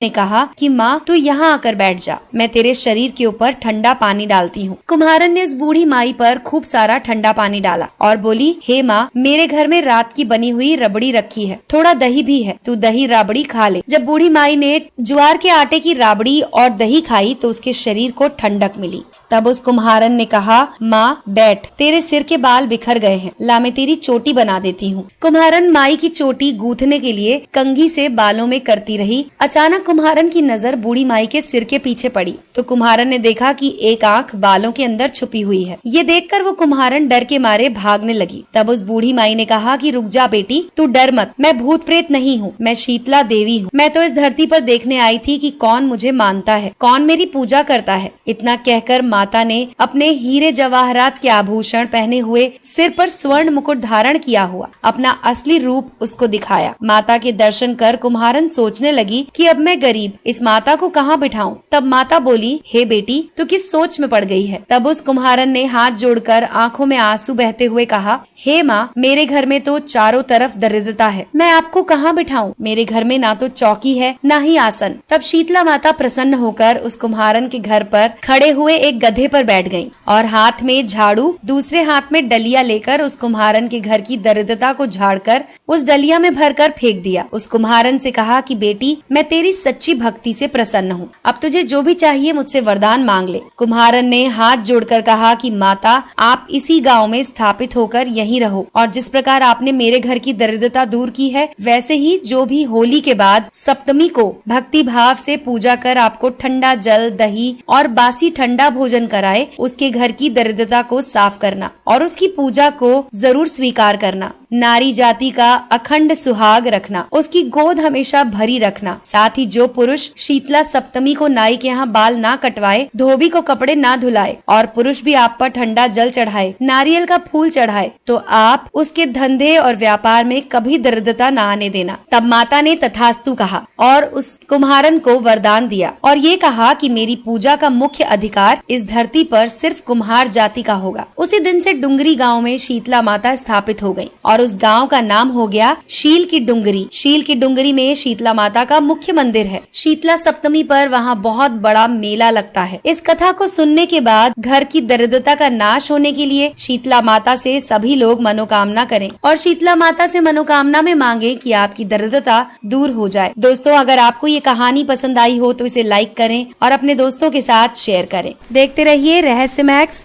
ने कहा कि माँ तू यहाँ आकर बैठ जा, मैं तेरे शरीर के ऊपर ठंडा पानी डालती हूँ। कुम्हारन ने उस बूढ़ी माई पर खूब सारा ठंडा पानी डाला और बोली, हे माँ, मेरे घर में रात की बनी हुई रबड़ी रखी है, थोड़ा दही भी है, तू दही राबड़ी खा ले। जब बूढ़ी माई ने ज्वार के आटे की राबड़ी और दही खाई तो उसके शरीर को ठंडक मिली। तब उस कुम्हारन ने कहा, माँ बैठ, तेरे सिर के बाल बिखर गए हैं, ला मैं तेरी चोटी बना देती हूँ। कुम्हारन माई की चोटी गूंथने के लिए कंघी से बालों में करती रही। अचानक कुम्हारन की नजर बूढ़ी माई के सिर के पीछे पड़ी तो कुम्हारन ने देखा कि एक आंख बालों के अंदर छुपी हुई है। ये देखकर वो कुम्हारन डर के मारे भागने लगी। तब उस बूढ़ी माई ने कहा कि रुक जा बेटी, तू डर मत, मैं भूत प्रेत नहीं हूँ, मैं शीतला देवी हूँ। मैं तो इस धरती पर देखने आई थी कि कौन मुझे मानता है, कौन मेरी पूजा करता है। इतना कहकर माता ने अपने हीरे जवाहरात के आभूषण पहने हुए, सिर पर स्वर्ण मुकुट धारण किया हुआ अपना असली रूप उसको दिखाया। माता के दर्शन कर कुम्हारन सोचने लगी कि अब मैं गरीब, इस माता को कहाँ बिठाऊं। तब माता बोली, हे बेटी, तू किस सोच में पड़ गई है। तब उस कुम्हारन ने हाथ जोड़कर आंखों में आंसू बहते हुए कहा, हे माँ, मेरे घर में तो चारों तरफ दरिद्रता है, मैं आपको कहाँ बिठाऊं। मेरे घर में ना तो चौकी है ना ही आसन। तब शीतला माता प्रसन्न होकर उस कुम्हारन के घर पर खड़े हुए एक गधे पर बैठ गईं और हाथ में झाड़ू, दूसरे हाथ में डलिया लेकर उस कुम्हारन के घर की दरिद्रता को झाड़कर उस डलिया में भरकर फेंक दिया। उस कुम्हारन से कहा कि बेटी, मैं तेरी सच्ची भक्ति से प्रसन्न हूँ, अब तुझे जो भी चाहिए मुझसे वरदान मांग ले। कुम्हारन ने हाथ जोड़कर कहा कि माता, आप इसी गांव में स्थापित होकर यहीं रहो और जिस प्रकार आपने मेरे घर की दरिद्रता दूर की है, वैसे ही जो भी होली के बाद सप्तमी को भक्ति भाव से पूजा कर आपको ठंडा जल, दही और बासी ठंडा भोजन कराए, उसके घर की दरिद्रता को साफ करना और उसकी पूजा को जरूर स्वीकार करना। नारी जाति का अखंड सुहाग रखना, उसकी गोद हमेशा भरी रखना। साथ ही जो पुरुष शीतला सप्तमी को नाई के यहाँ बाल ना कटवाए, धोबी को कपड़े ना धुलाए और पुरुष भी आप पर ठंडा जल चढ़ाए, नारियल का फूल चढ़ाए, तो आप उसके धंधे और व्यापार में कभी दरिद्रता न आने देना। तब माता ने तथास्तु कहा और उस कुम्हारन को वरदान दिया और ये कहा कि मेरी पूजा का मुख्य अधिकार इस धरती पर सिर्फ कुम्हार जाति का होगा। उसी दिन से डुंगरी गांव में शीतला माता स्थापित हो गई और उस गांव का नाम हो गया शील की डुंगरी। शील की डुंगरी में शीतला माता का मुख्य मंदिर है। शीतला सप्तमी पर वहाँ बहुत बड़ा मेला लगता है। इस कथा को सुनने के बाद घर की दरिद्रता का नाश होने के लिए शीतला माता से सभी लोग मनोकामना करें और शीतला माता से मनोकामना में मांगे कि आपकी दरिद्रता दूर हो जाए। दोस्तों, अगर आपको ये कहानी पसंद आई हो तो इसे लाइक करें और अपने दोस्तों के साथ शेयर करें। देखते रहिए रहस्य मैक्स।